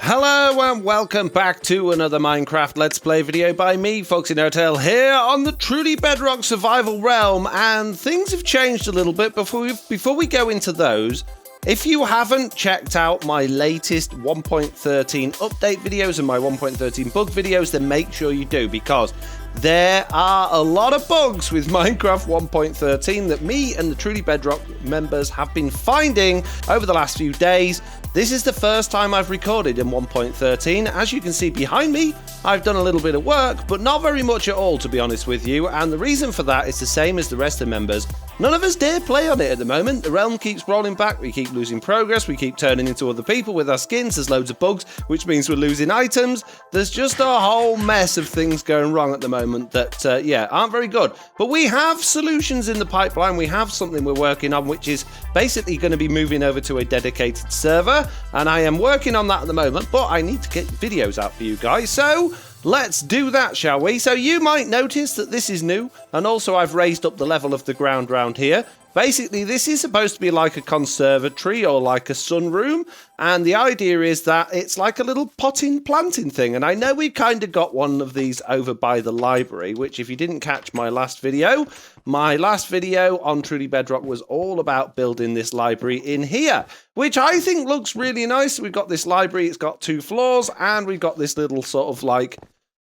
Hello and welcome back to another Minecraft Let's Play video by me, FoxyNoTail, here on the Truly Bedrock survival realm, and things have changed a little bit. Before we go into those, if you haven't checked out my latest 1.13 update videos and my 1.13 bug videos, then make sure you do, because there are a lot of bugs with Minecraft 1.13 that me and the Truly Bedrock members have been finding over the last few days. This is the first time I've recorded in 1.13. As you can see behind me, I've done a little bit of work, but not very much at all, to be honest with you. And the reason for that is the same as the rest of the members. None of us dare play on it at the moment. The realm keeps rolling back, we keep losing progress, we keep turning into other people with our skins, there's loads of bugs, which means we're losing items. There's just a whole mess of things going wrong at the moment that, aren't very good. But we have solutions in the pipeline, we have something we're working on, which is basically going to be moving over to a dedicated server, and I am working on that at the moment, but I need to get videos out for you guys, so let's do that, shall we? So you might notice that this is new, and also I've raised up the level of the ground round here. Basically, this is supposed to be like a conservatory or like a sunroom, and the idea is that it's like a little potting planting thing. And I know we've kind of got one of these over by the library, which if you didn't catch my last video on Truly Bedrock was all about building this library in here, which I think looks really nice. We've got this library, it's got 2 floors, and we've got this little sort of like,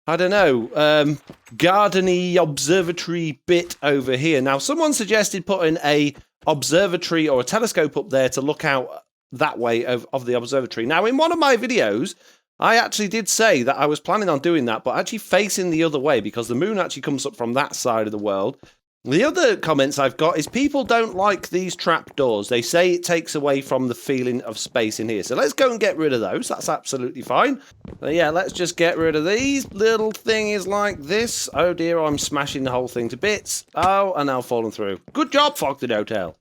I don't know, gardeny observatory bit over here. Now, someone suggested putting a observatory or a telescope up there to look out that way of the observatory. Now, in one of my videos, I actually did say that I was planning on doing that, but actually facing the other way, because the moon actually comes up from that side of the world. The other comments I've got is people don't like these trapdoors. They say it takes away from the feeling of space in here. So let's go and get rid of those. That's absolutely fine. But yeah, let's just get rid of these little thingies like this. Oh dear, I'm smashing the whole thing to bits. Oh, and now falling through. Good job, FoxyNoTail.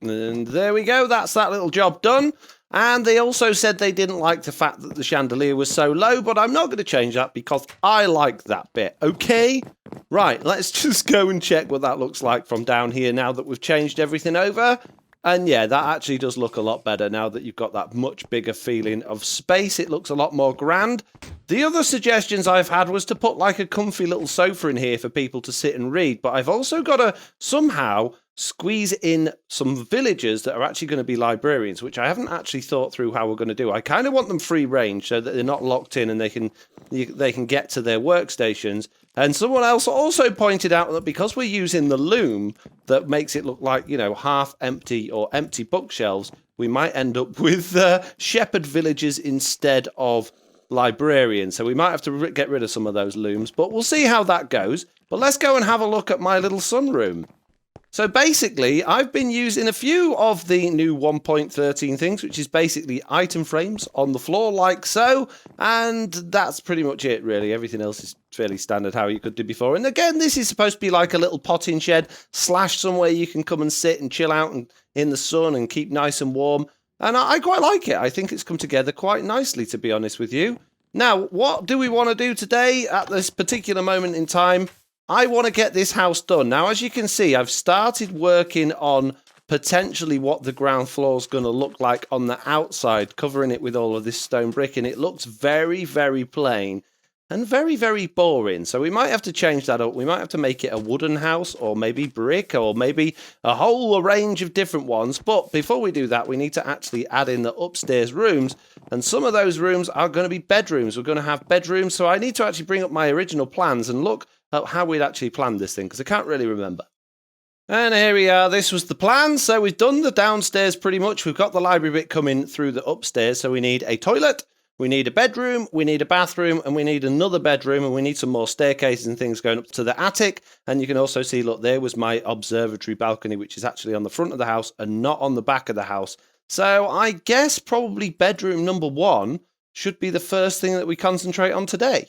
And there we go. That's that little job done. And they also said they didn't like the fact that the chandelier was so low, but I'm not going to change that because I like that bit, okay? Right, let's just go and check what that looks like from down here now that we've changed everything over. And yeah, that actually does look a lot better now that you've got that much bigger feeling of space. It looks a lot more grand. The other suggestions I've had was to put like a comfy little sofa in here for people to sit and read, but I've also got to somehow squeeze in some villagers that are actually going to be librarians, which I haven't actually thought through how we're going to do. I kind of want them free range so that they're not locked in and they can get to their workstations. And someone else also pointed out that because we're using the loom that makes it look like, you know, half empty or empty bookshelves, we might end up with shepherd villagers instead of librarians. So we might have to get rid of some of those looms, but we'll see how that goes. But let's go and have a look at my little sunroom. So basically, I've been using a few of the new 1.13 things, which is basically item frames on the floor like so, and that's pretty much it, really. Everything else is fairly standard how you could do before. And again, this is supposed to be like a little potting shed / somewhere you can come and sit and chill out and in the sun and keep nice and warm. And I quite like it. I think it's come together quite nicely, to be honest with you. Now, what do we want to do today at this particular moment in time? I want to get this house done. Now, as you can see, I've started working on potentially what the ground floor is going to look like on the outside, covering it with all of this stone brick, and it looks very, very plain and very, very boring. So we might have to change that up. We might have to make it a wooden house, or maybe brick, or maybe a whole range of different ones. But before we do that, we need to actually add in the upstairs rooms, and some of those rooms are going to be bedrooms. We're going to have bedrooms, so I need to actually bring up my original plans and look at how we'd actually planned this thing, because I can't really remember. And here we are. This was the plan. So we've done the downstairs pretty much. We've got the library bit coming through the upstairs. So we need a toilet, we need a bedroom, we need a bathroom, and we need another bedroom, and we need some more staircases and things going up to the attic. And you can also see, look, there was my observatory balcony, which is actually on the front of the house and not on the back of the house. So I guess probably bedroom number 1 should be the first thing that we concentrate on today.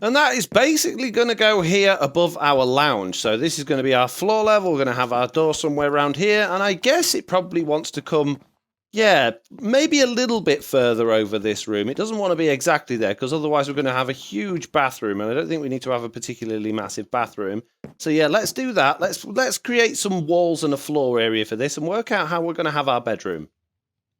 And that is basically going to go here above our lounge. So this is going to be our floor level. We're going to have our door somewhere around here. And I guess it probably wants to come, yeah, maybe a little bit further over this room. It doesn't want to be exactly there, because otherwise we're going to have a huge bathroom. And I don't think we need to have a particularly massive bathroom. So yeah, let's do that. Let's create some walls and a floor area for this and work out how we're going to have our bedroom.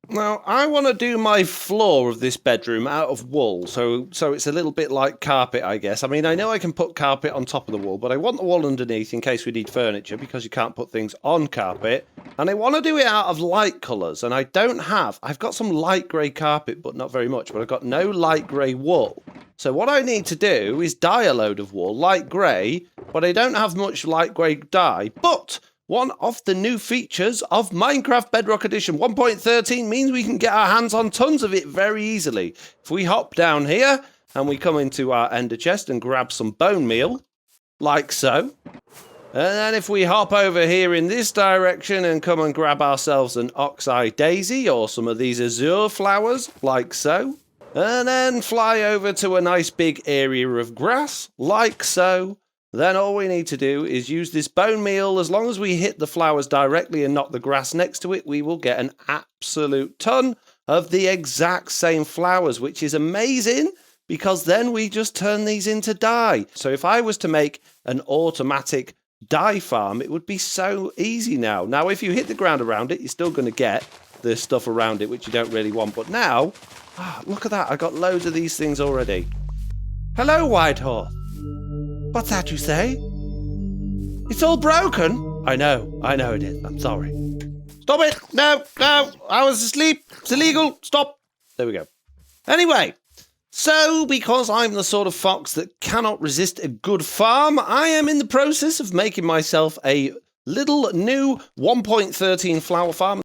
Now, I want to do my floor of this bedroom out of wool, so it's a little bit like carpet, I guess. I mean, I know I can put carpet on top of the wall, but I want the wall underneath in case we need furniture, because you can't put things on carpet. And I want to do it out of light colours, and I've got some light grey carpet, but not very much, but I've got no light grey wool. So what I need to do is dye a load of wool, light grey, but I don't have much light grey dye, but one of the new features of Minecraft Bedrock Edition 1.13 means we can get our hands on tons of it very easily. If we hop down here and we come into our ender chest and grab some bone meal, like so. And then if we hop over here in this direction and come and grab ourselves an oxeye daisy or some of these azure flowers, like so. And then fly over to a nice big area of grass, like so. Then all we need to do is use this bone meal. As long as we hit the flowers directly and not the grass next to it, we will get an absolute ton of the exact same flowers, which is amazing because then we just turn these into dye. So if I was to make an automatic dye farm, it would be so easy now. Now, if you hit the ground around it, you're still going to get the stuff around it, which you don't really want. But now, look at that. I got loads of these things already. Hello, Whitehawk. What's that you say? It's all broken. I know it is. I'm sorry. Stop it. No, I was asleep. It's illegal. Stop. There we go. Anyway, so because I'm the sort of fox that cannot resist a good farm, I am in the process of making myself a little new 1.13 flower farm.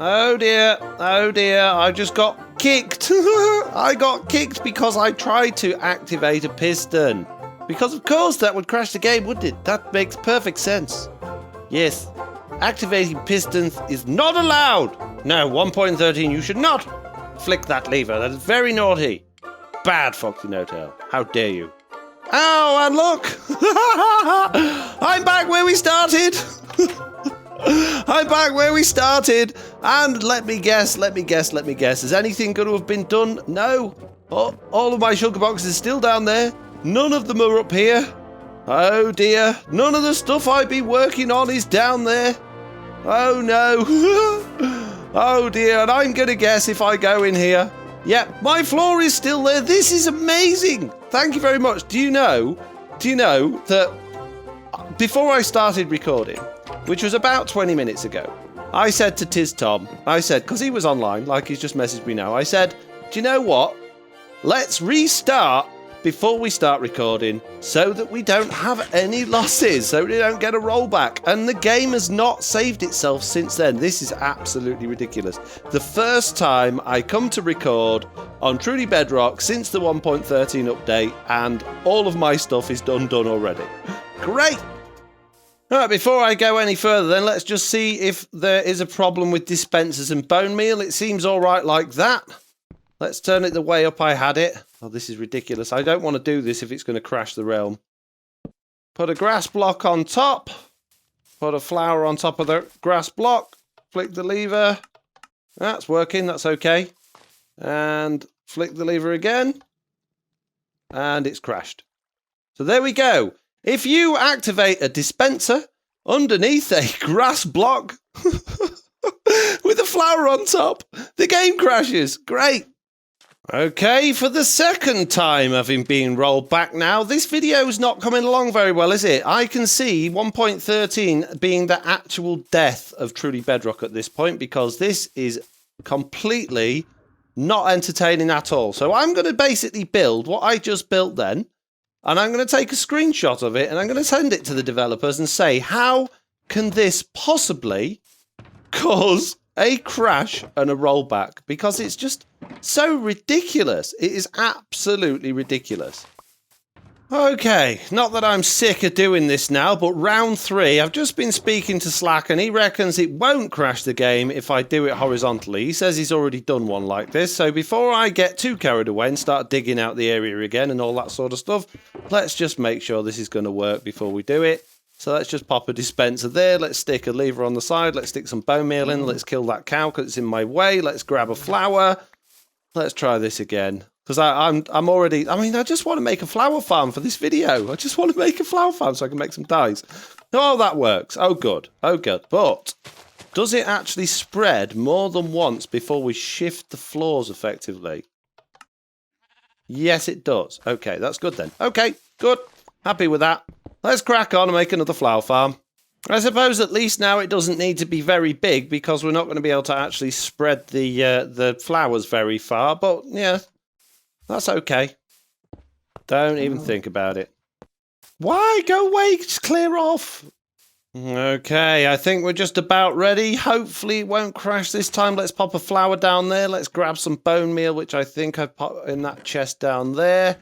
Oh dear, I just got kicked. I got kicked because I tried to activate a piston. Because of course that would crash the game, wouldn't it? That makes perfect sense. Yes, activating pistons is not allowed. No, 1.13, you should not flick that lever. That is very naughty. Bad, FoxyNoTail. How dare you? Oh, and look! I'm back where we started! I'm back where we started, and let me guess, is anything going to have been done? No. All of my sugar boxes are still down there. None of them are up here. Oh dear, none of the stuff I've been working on is down there. Oh no. Oh dear, and I'm going to guess if I go in here. Yep, my floor is still there. This is amazing. Thank you very much. Do you know that before I started recording, which was about 20 minutes ago, I said to Tiz Tom, because he was online, like he's just messaged me now, I said, do you know what? Let's restart before we start recording so that we don't have any losses, so we don't get a rollback. And the game has not saved itself since then. This is absolutely ridiculous. The first time I come to record on Truly Bedrock since the 1.13 update, and all of my stuff is done already. Great! Alright, before I go any further then, let's just see if there is a problem with dispensers and bone meal. It seems alright like that. Let's turn it the way up I had it. Oh, this is ridiculous. I don't want to do this if it's going to crash the realm. Put a grass block on top. Put a flower on top of the grass block. Flick the lever. That's working, that's okay. And flick the lever again. And it's crashed. So there we go. If you activate a dispenser underneath a grass block with a flower on top, the game crashes. Great. Okay, for the second time having been rolled back now, this video is not coming along very well, is it? I can see 1.13 being the actual death of Truly Bedrock at this point, because this is completely not entertaining at all. So I'm going to basically build what I just built then, and I'm going to take a screenshot of it and I'm going to send it to the developers and say, how can this possibly cause a crash and a rollback? Because it's just so ridiculous. It is absolutely ridiculous. Okay, not that I'm sick of doing this now, but round 3, I've just been speaking to Slack and he reckons it won't crash the game if I do it horizontally. He says he's already done one like this, so before I get too carried away and start digging out the area again and all that sort of stuff, let's just make sure this is going to work before we do it. So let's just pop a dispenser there, let's stick a lever on the side, let's stick some bone meal in, let's kill that cow because it's in my way, let's grab a flower, let's try this again. Because I'm already... I mean, I just want to make a flower farm for this video. I just want to make a flower farm so I can make some dyes. Oh, that works. Oh, good. Oh, good. But does it actually spread more than once before we shift the floors effectively? Yes, it does. Okay, that's good then. Okay, good. Happy with that. Let's crack on and make another flower farm. I suppose at least now it doesn't need to be very big because we're not going to be able to actually spread the flowers very far. But, yeah, that's okay. Don't even think about it. Why? Go away. Just clear off. Okay, I think we're just about ready. Hopefully it won't crash this time. Let's pop a flower down there. Let's grab some bone meal, which I think I've put in that chest down there.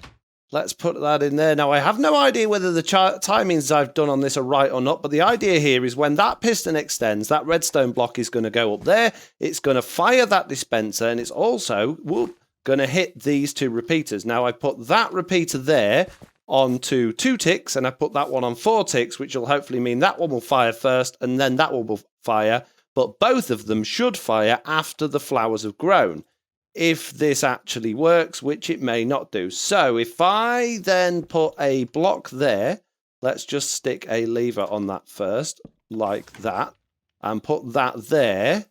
Let's put that in there. Now, I have no idea whether the timings I've done on this are right or not, but the idea here is when that piston extends, that redstone block is going to go up there. It's going to fire that dispenser, and it's also going to hit these two repeaters. Now, I put that repeater there onto 2 ticks, and I put that one on 4 ticks, which will hopefully mean that one will fire first, and then that one will fire, but both of them should fire after the flowers have grown. If this actually works, which it may not do. So if I then put a block there, let's just stick a lever on that first, like that, and put that there,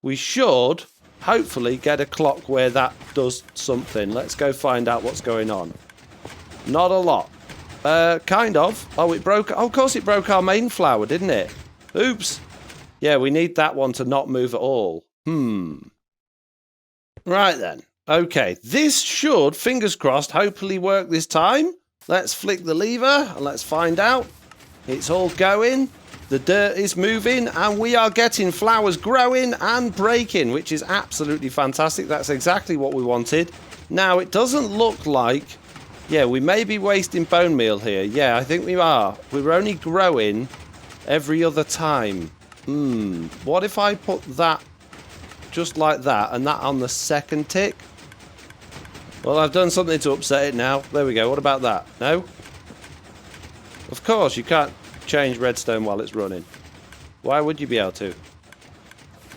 we should hopefully get a clock where that does something. Let's go find out what's going on. Not a lot. Kind of. Oh, it broke. Oh, of course it broke our main flower, didn't it? Oops. Yeah, we need that one to not move at all. Right then. Okay, this should, fingers crossed, hopefully work this time. Let's flick the lever and let's find out. It's all going. The dirt is moving and we are getting flowers growing and breaking, which is absolutely fantastic. That's exactly what we wanted. Now, it doesn't look like... Yeah, we may be wasting bone meal here. Yeah, I think we are. We're only growing every other time. What if I put that just like that and that on the second tick? Well, I've done something to upset it now. There we go. What about that? No? Of course, you can't change redstone while it's running. Why would you be able to?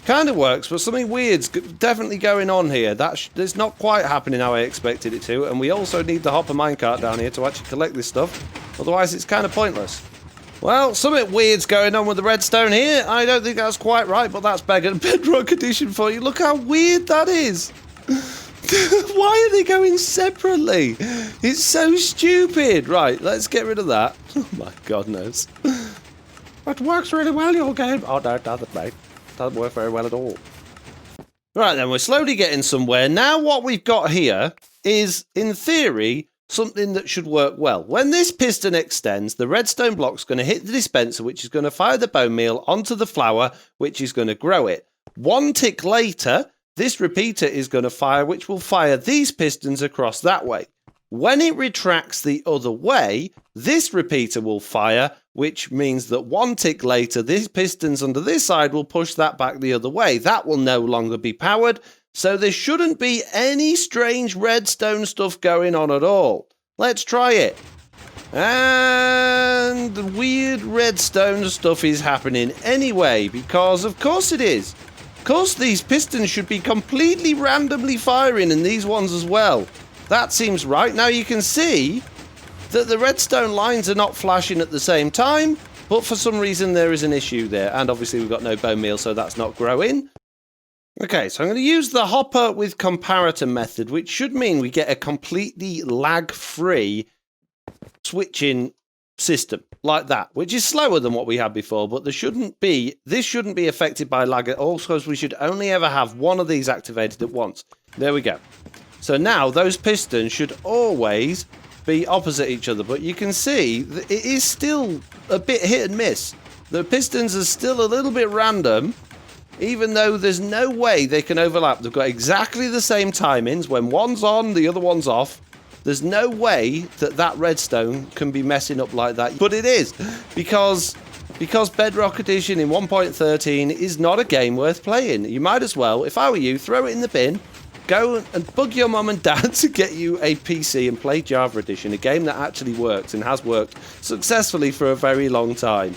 Kind of works, but something weird's definitely going on here. It's not quite happening how I expected it to, and we also need the hopper minecart down here to actually collect this stuff. Otherwise, it's kind of pointless. Well, something weird's going on with the redstone here. I don't think that's quite right, but that's Bedrock Edition for you. Look how weird that is. Why are they going separately? It's so stupid. Right, let's get rid of that. Oh my god knows. That works really well, your game. Oh no, it doesn't, mate. Doesn't work very well at all. Right then, we're slowly getting somewhere. Now what we've got here is, in theory, something that should work well. When this piston extends, the redstone block's going to hit the dispenser, which is going to fire the bone meal onto the flower, which is going to grow it. 1 tick later, this repeater is going to fire, which will fire these pistons across that way. When it retracts the other way, this repeater will fire, which means that 1 tick later, these pistons under this side will push that back the other way. That will no longer be powered, so there shouldn't be any strange redstone stuff going on at all. Let's try it. And the weird redstone stuff is happening anyway, because of course it is. Of course these pistons should be completely randomly firing, and these ones as well. That seems right. Now you can see that the redstone lines are not flashing at the same time, but for some reason there is an issue there. And obviously we've got no bone meal, so that's not growing. Okay, so I'm going to use the hopper with comparator method, which should mean we get a completely lag-free switching system like that, which is slower than what we had before, but this shouldn't be affected by lag at all, because we should only ever have one of these activated at once. There we go. So now those pistons should always be opposite each other, but you can see that it is still a bit hit and miss. The pistons are still a little bit random, even though there's no way they can overlap. They've got exactly the same timings. When one's on, the other one's off. There's no way that that redstone can be messing up like that, but it is, because Bedrock Edition in 1.13 is not a game worth playing. You might as well, if I were you, throw it in the bin. Go and bug your mum and dad to get you a PC and play Java Edition, a game that actually works and has worked successfully for a very long time.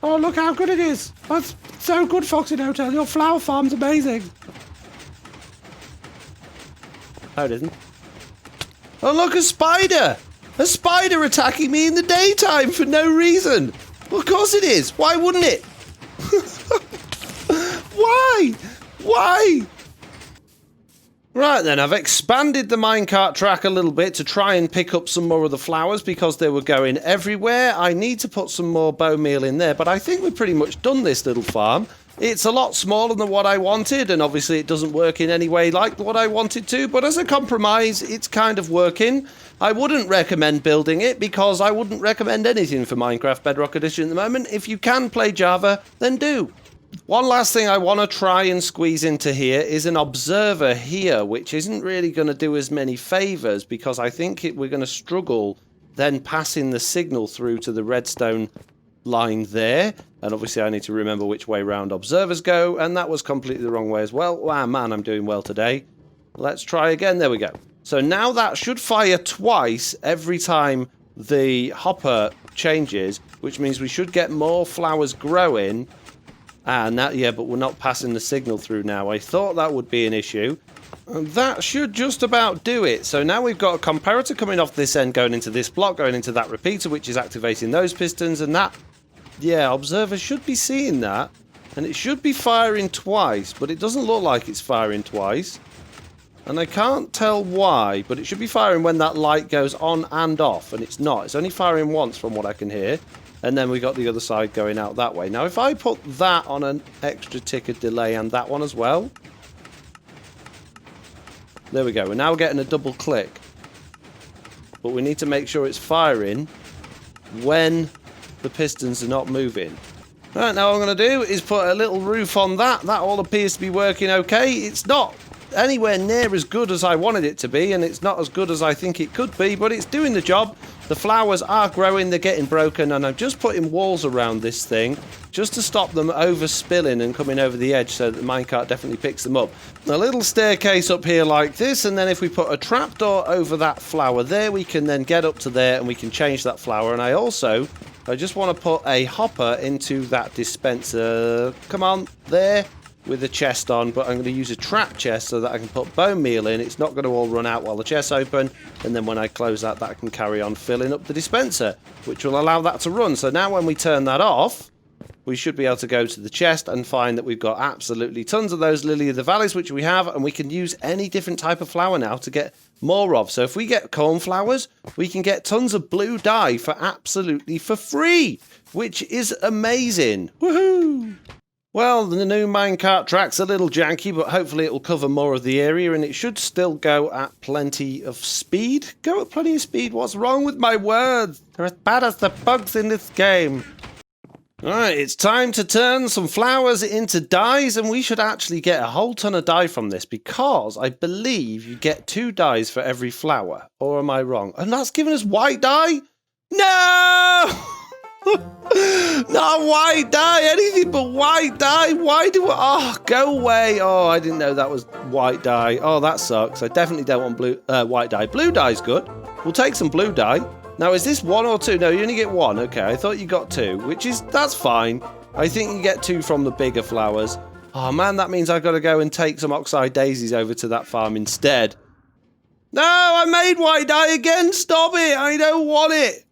Oh, look how good it is. That's so good, FoxyNoTail. Your flower farm's amazing. Oh, it isn't. Oh, look, a spider! A spider attacking me in the daytime for no reason. Well, of course it is. Why wouldn't it? Why? Why? Right then, I've expanded the minecart track a little bit to try and pick up some more of the flowers because they were going everywhere. I need to put some more bone meal in there, but I think we've pretty much done this little farm. It's a lot smaller than what I wanted, and obviously it doesn't work in any way like what I wanted to, but as a compromise, it's kind of working. I wouldn't recommend building it because I wouldn't recommend anything for Minecraft Bedrock Edition at the moment. If you can play Java, then do. One last thing I want to try and squeeze into here is an observer here, which isn't really going to do as many favors because I think we're going to struggle then passing the signal through to the redstone line there. And obviously I need to remember which way round observers go, and that was completely the wrong way as well. Wow, man, I'm doing well today. Let's try again. There we go. So now that should fire twice every time the hopper changes, which means we should get more flowers growing. And that, yeah, but we're not passing the signal through now. I thought that would be an issue. And that should just about do it. So now we've got a comparator coming off this end, going into this block, going into that repeater, which is activating those pistons, and that, yeah, observers should be seeing that. And it should be firing twice, but it doesn't look like it's firing twice. And I can't tell why, but it should be firing when that light goes on and off, and it's not. It's only firing once from what I can hear. And then we got the other side going out that way. Now, if I put that on an extra ticker delay and that one as well. There we go. We're now getting a double click. But we need to make sure it's firing when the pistons are not moving. Right, now what I'm going to do is put a little roof on that. That all appears to be working okay. It's not anywhere near as good as I wanted it to be, and it's not as good as I think it could be, but it's doing the job. The flowers are growing, they're getting broken, and I'm just putting walls around this thing just to stop them overspilling and coming over the edge so that the minecart definitely picks them up. A little staircase up here like this, and then if we put a trapdoor over that flower there, we can then get up to there and we can change that flower. And I just want to put a hopper into that dispenser. Come on, there. With a chest on, but I'm going to use a trap chest so that I can put bone meal in. It's not going to all run out while the chest's open, and then when I close that, that can carry on filling up the dispenser, which will allow that to run. So now when we turn that off, we should be able to go to the chest and find that we've got absolutely tons of those lily of the valleys, which we have, and we can use any different type of flower now to get more of. So if we get cornflowers, we can get tons of blue dye for absolutely for free, which is amazing. Woohoo! Well, the new minecart track's a little janky, but hopefully it will cover more of the area, and it should still go at plenty of speed. Go at plenty of speed? What's wrong with my words? They're as bad as the bugs in this game. Alright, it's time to turn some flowers into dyes, and we should actually get a whole ton of dye from this, because I believe you get 2 dyes for every flower. Or am I wrong? And that's giving us white dye? No! Not white dye, anything but white dye. Why do I... Oh, go away. Oh, I didn't know that was white dye. Oh, that sucks. I definitely don't want white dye. Blue dye's good. We'll take some blue dye. Now, is this 1 or 2? No, you only get 1. Okay, I thought you got 2, which is... That's fine. I think you get 2 from the bigger flowers. Oh, man, that means I've got to go and take some oxeye daisies over to that farm instead. No, I made white dye again. Stop it. I don't want it.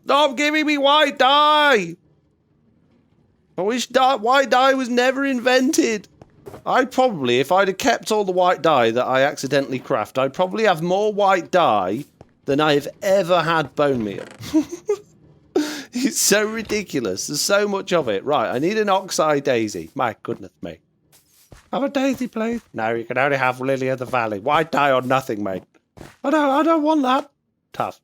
Stop giving me white dye! I wish white dye was never invented. I'd probably, if I'd have kept all the white dye that I accidentally craft, I'd probably have more white dye than I have ever had bone meal. It's so ridiculous. There's so much of it. Right, I need an oxeye daisy. My goodness me. Have a daisy, please. No, you can only have lily of the valley. White dye or nothing, mate. I don't want that. Tough.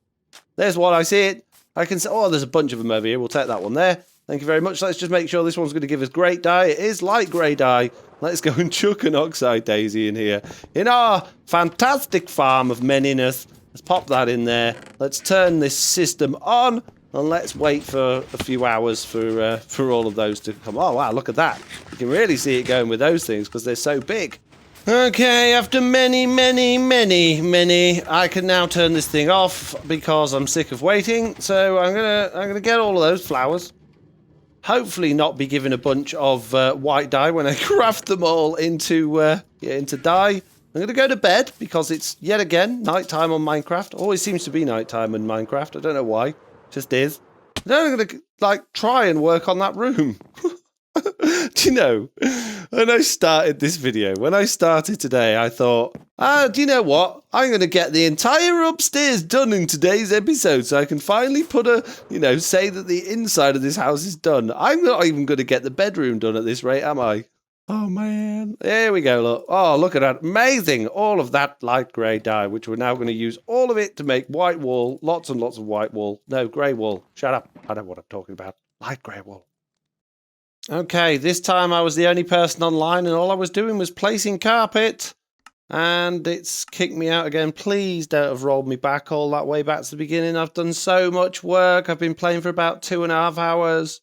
There's one, I see it. I can say, oh, there's a bunch of them over here. We'll take that one there. Thank you very much. Let's just make sure this one's going to give us great dye. It is light grey dye. Let's go and chuck an oxide daisy in here. In our fantastic farm of meniness. Let's pop that in there. Let's turn this system on. And let's wait for a few hours for all of those to come. Oh, wow, look at that. You can really see it going with those things because they're so big. Okay, after many, I can now turn this thing off because I'm sick of waiting. So I'm gonna get all of those flowers. Hopefully not be given a bunch of white dye when I craft them all into dye. I'm going to go to bed because it's yet again nighttime on Minecraft. Always seems to be nighttime in Minecraft. I don't know why. Just is. Then I'm going to like try and work on that room. Do you know, when I started this video, when I started today, I thought, do you know what? I'm going to get the entire upstairs done in today's episode so I can finally put say that the inside of this house is done. I'm not even going to get the bedroom done at this rate, am I? Oh, man. There we go, look. Oh, look at that. Amazing. All of that light grey dye, which we're now going to use all of it to make white wool. Lots and lots of white wool. No, grey wool. Shut up. I know what I'm talking about. Light grey wool. Okay, this time I was the only person online and all I was doing was placing carpet. And it's kicked me out again. Please don't have rolled me back all that way back to the beginning. I've done so much work. I've been playing for about 2.5 hours.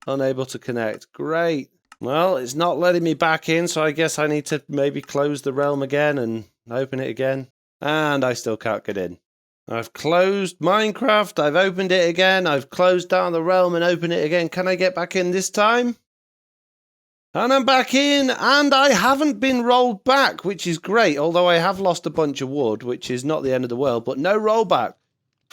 Unable to connect. Great. Well, it's not letting me back in, so I guess I need to maybe close the realm again and open it again. And I still can't get in. I've closed Minecraft, I've opened it again, I've closed down the realm and opened it again. Can I get back in this time? And I'm back in, and I haven't been rolled back, which is great, although I have lost a bunch of wood, which is not the end of the world, but no rollback.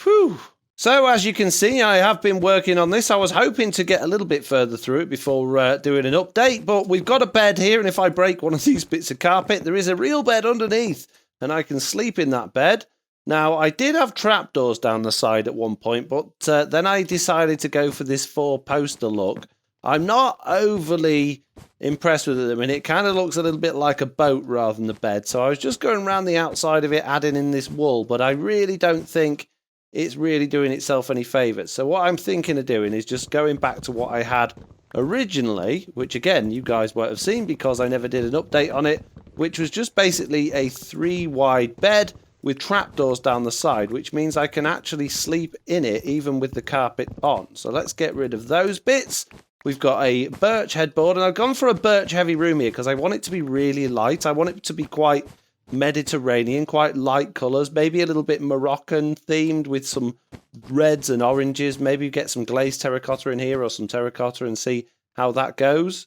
Whew. So, as you can see, I have been working on this. I was hoping to get a little bit further through it before doing an update, but we've got a bed here, and if I break one of these bits of carpet, there is a real bed underneath, and I can sleep in that bed. Now, I did have trapdoors down the side at one point, but then I decided to go for this 4-poster look. I'm not overly impressed with it at the minute. It kind of looks a little bit like a boat rather than a bed. So I was just going around the outside of it, adding in this wool, but I really don't think it's really doing itself any favours. So what I'm thinking of doing is just going back to what I had originally, which again, you guys won't have seen because I never did an update on it, which was just basically a 3-wide bed with trapdoors down the side, which means I can actually sleep in it even with the carpet on. So let's get rid of those bits. We've got a birch headboard, and I've gone for a birch heavy room here because I want it to be really light. I want it to be quite Mediterranean, quite light colours, maybe a little bit Moroccan themed with some reds and oranges. Maybe get some glazed terracotta in here or some terracotta and see how that goes.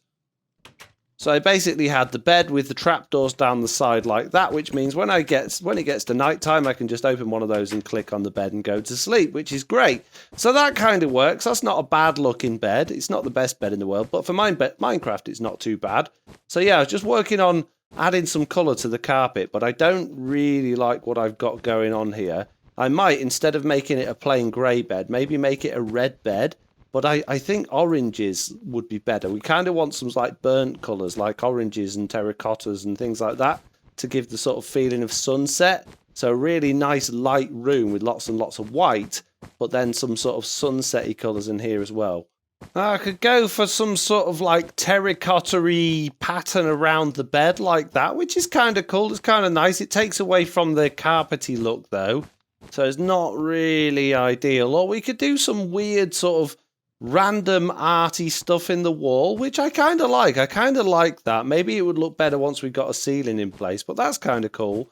So I basically had the bed with the trapdoors down the side like that, which means when it gets to night time, I can just open one of those and click on the bed and go to sleep, which is great. So that kind of works. That's not a bad looking bed. It's not the best bed in the world, but for Minecraft, it's not too bad. So yeah, I was just working on adding some colour to the carpet, but I don't really like what I've got going on here. I might, instead of making it a plain grey bed, maybe make it a red bed. But I think oranges would be better. We kind of want some like burnt colours, like oranges and terracottas and things like that, to give the sort of feeling of sunset. So a really nice light room with lots and lots of white, but then some sort of sunsetty colours in here as well. I could go for some sort of like terracotta-y pattern around the bed like that, which is kind of cool. It's kind of nice. It takes away from the carpety look though, so it's not really ideal. Or we could do some weird sort of random arty stuff in the wall, which I kind of like. I kind of like that. Maybe it would look better once we got a ceiling in place, but that's kind of cool.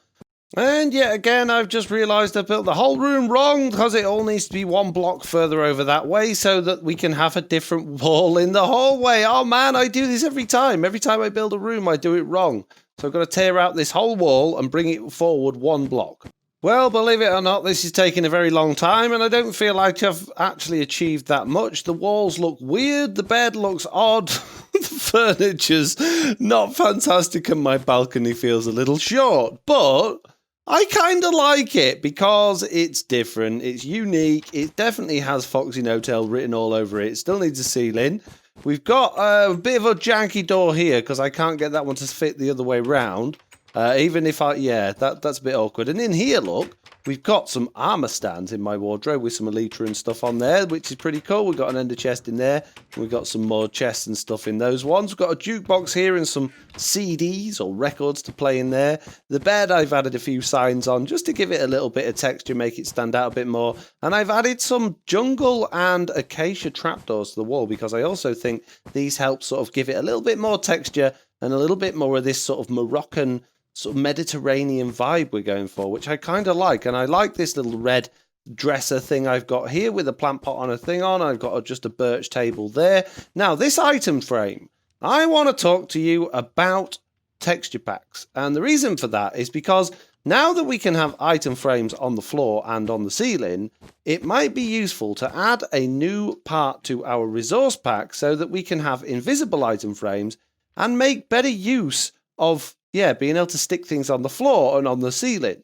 And yet again, I've just realised I built the whole room wrong because it all needs to be 1 block further over that way so that we can have a different wall in the hallway. Oh man, I do this every time. Every time I build a room, I do it wrong. So I've got to tear out this whole wall and bring it forward 1 block. Well, believe it or not, this is taking a very long time, and I don't feel like I've actually achieved that much. The walls look weird, the bed looks odd, the furniture's not fantastic, and my balcony feels a little short. But I kind of like it because it's different, it's unique, it definitely has FoxyNoTail written all over it. It still needs a ceiling. We've got a bit of a janky door here because I can't get that one to fit the other way round. Even if that's a bit awkward. And in here, look, we've got some armor stands in my wardrobe with some elytra and stuff on there, which is pretty cool. We've got an ender chest in there. We've got some more chests and stuff in those ones. We've got a jukebox here and some CDs or records to play in there. The bed, I've added a few signs on just to give it a little bit of texture, make it stand out a bit more. And I've added some jungle and acacia trapdoors to the wall because I also think these help sort of give it a little bit more texture and a little bit more of this sort of Moroccan sort of Mediterranean vibe we're going for, which I kind of like. And I like this little red dresser thing I've got here with a plant pot on a thing on. I've got just a birch table there. Now, this item frame, I want to talk to you about texture packs. And the reason for that is because now that we can have item frames on the floor and on the ceiling, it might be useful to add a new part to our resource pack so that we can have invisible item frames and make better use of, being able to stick things on the floor and on the ceiling.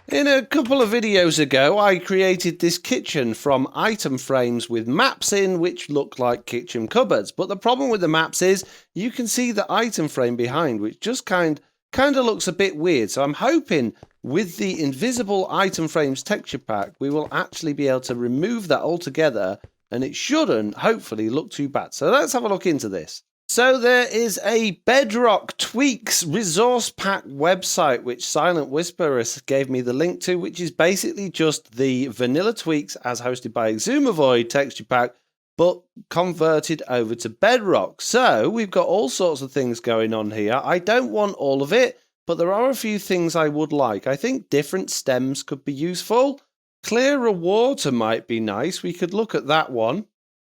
In a couple of videos ago, I created this kitchen from item frames with maps in which look like kitchen cupboards. But the problem with the maps is you can see the item frame behind, which just kind of looks a bit weird. So I'm hoping with the invisible item frames texture pack, we will actually be able to remove that altogether, and it shouldn't, hopefully, look too bad. So let's have a look into this. So there is a Bedrock Tweaks resource pack website, which Silent Whisperer gave me the link to, which is basically just the vanilla tweaks as hosted by Exumavoid texture pack, but converted over to Bedrock. So we've got all sorts of things going on here. I don't want all of it, but there are a few things I would like. I think different stems could be useful. Clearer water might be nice. We could look at that one.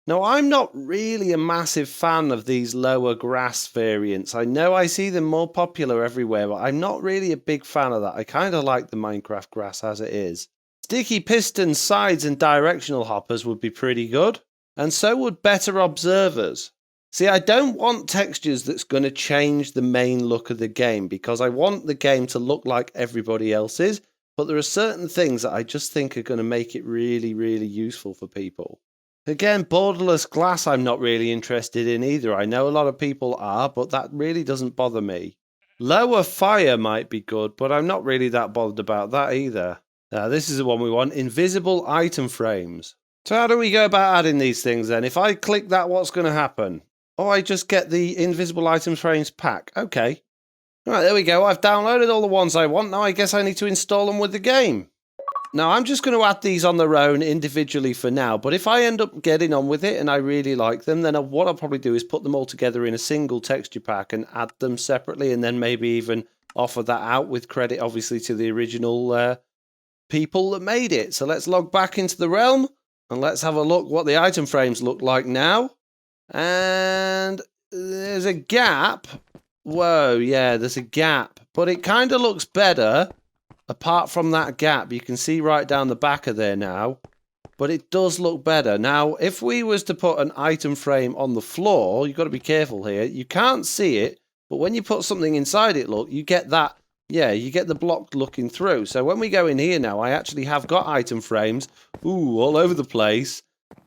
Now, I'm not really a massive fan of these lower grass variants. I know I see them more popular everywhere, but I'm not really a big fan of that. I kind of like the Minecraft grass as it is. Sticky piston sides and directional hoppers would be pretty good, and so would better observers. See, I don't want textures that's going to change the main look of the game, because I want the game to look like everybody else's, but there are certain things that I just think are going to make it really, really useful for people. Again, borderless glass I'm not really interested in either. I know a lot of people are, but that really doesn't bother me. Lower fire might be good, but I'm not really that bothered about that either. This is the one we want, invisible item frames. So how do we go about adding these things then? If I click that, what's going to happen? Oh, I just get the invisible item frames pack. Okay. Right, there we go. I've downloaded all the ones I want. Now I guess I need to install them with the game. Now, I'm just going to add these on their own individually for now, but if I end up getting on with it and I really like them, then what I'll probably do is put them all together in a single texture pack and add them separately, and then maybe even offer that out with credit, obviously, to the original people that made it. So let's log back into the realm, and let's have a look what the item frames look like now. And there's a gap. Whoa, yeah, there's a gap, but it kind of looks better. Apart from that gap, you can see right down the back of there now, but it does look better. Now, if we was to put an item frame on the floor, you've got to be careful here. You can't see it, but when you put something inside it, look, you get that, you get the block looking through. So when we go in here now, I actually have got item frames, all over the place.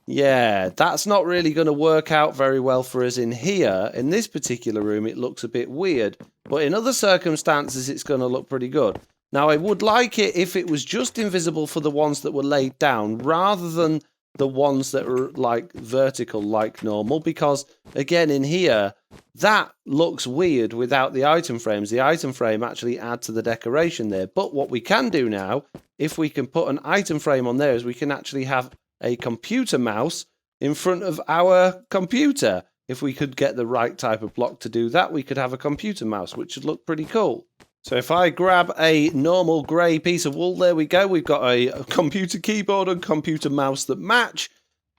Yeah, that's not really going to work out very well for us in here. In this particular room, it looks a bit weird, but in other circumstances, it's going to look pretty good. Now, I would like it if it was just invisible for the ones that were laid down, rather than the ones that are like vertical, like normal, because again, in here, that looks weird without the item frames. The item frame actually adds to the decoration there. But what we can do now, if we can put an item frame on there, is we can actually have a computer mouse in front of our computer. If we could get the right type of block to do that, we could have a computer mouse, which would look pretty cool. So if I grab a normal grey piece of wool, there we go. We've got a computer keyboard and computer mouse that match,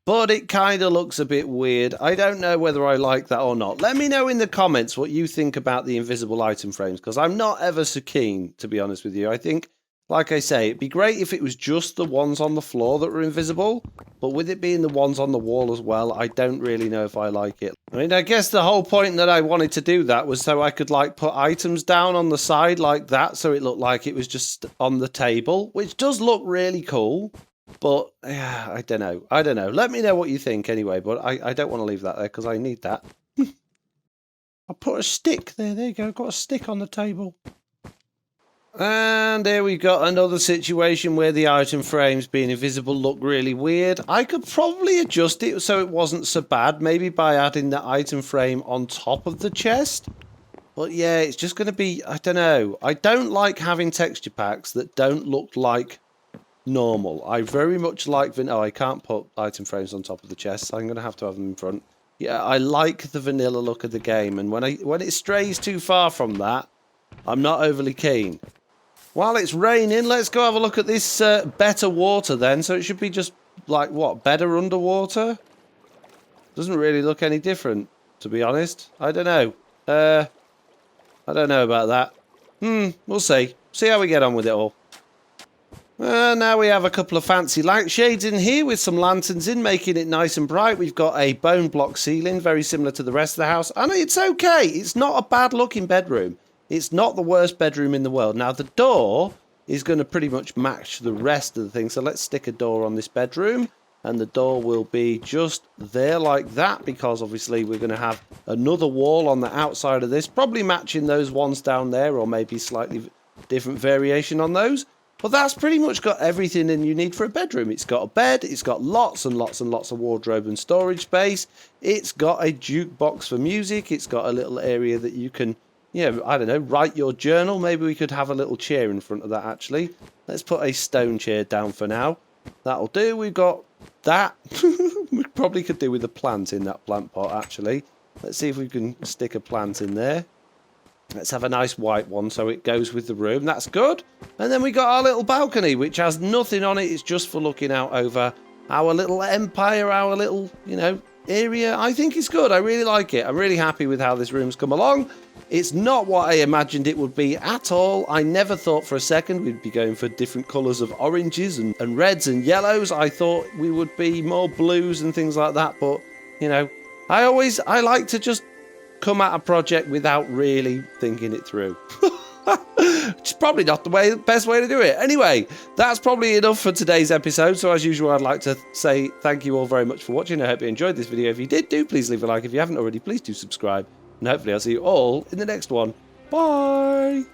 but it kind of looks a bit weird. I don't know whether I like that or not. Let me know in the comments what you think about the invisible item frames, because I'm not ever so keen, to be honest with you. I think, like I say, it'd be great if it was just the ones on the floor that were invisible, but with it being the ones on the wall as well, I don't really know if I like it. I mean, I guess the whole point that I wanted to do that was so I could, like, put items down on the side like that, so it looked like it was just on the table, which does look really cool, but I don't know. Let me know what you think anyway, but I don't want to leave that there because I need that. I put a stick there. There you go. Got a stick on the table. And there we got another situation where the item frames being invisible look really weird. I could probably adjust it so it wasn't so bad, maybe by adding the item frame on top of the chest. But yeah, it's just going to be, I don't know. I don't like having texture packs that don't look like normal. I very much like, I can't put item frames on top of the chest, so I'm going to have them in front. Yeah, I like the vanilla look of the game, and when it strays too far from that, I'm not overly keen. While it's raining, let's go have a look at this better water then. So it should be just, like, what, better underwater? Doesn't really look any different, to be honest. I don't know. I don't know about that. We'll see. See how we get on with it all. Now we have a couple of fancy light shades in here with some lanterns in, making it nice and bright. We've got a bone block ceiling, very similar to the rest of the house. And it's okay. It's not a bad looking bedroom. It's not the worst bedroom in the world. Now the door is going to pretty much match the rest of the thing. So let's stick a door on this bedroom. And the door will be just there like that, because obviously we're going to have another wall on the outside of this, probably matching those ones down there, or maybe slightly different variation on those. But that's pretty much got everything in you need for a bedroom. It's got a bed, it's got lots and lots and lots of wardrobe and storage space. It's got a jukebox for music. It's got a little area that you can, I don't know, write your journal. Maybe we could have a little chair in front of that, actually. Let's put a stone chair down for now. That'll do. We've got that. We probably could do with a plant in that plant pot, actually. Let's see if we can stick a plant in there. Let's have a nice white one so it goes with the room. That's good. And then we got our little balcony, which has nothing on it. It's just for looking out over our little empire, our little, area. I think it's good. I really like it. I'm really happy with how this room's come along. It's not what I imagined it would be at all. I never thought for a second we'd be going for different colours of oranges and reds and yellows. I thought we would be more blues and things like that. But, I like to just come at a project without really thinking it through. It's probably not the best way to do it. Anyway, that's probably enough for today's episode. So as usual, I'd like to say thank you all very much for watching. I hope you enjoyed this video. If you did, please leave a like. If you haven't already, please do subscribe. And hopefully I'll see you all in the next one. Bye!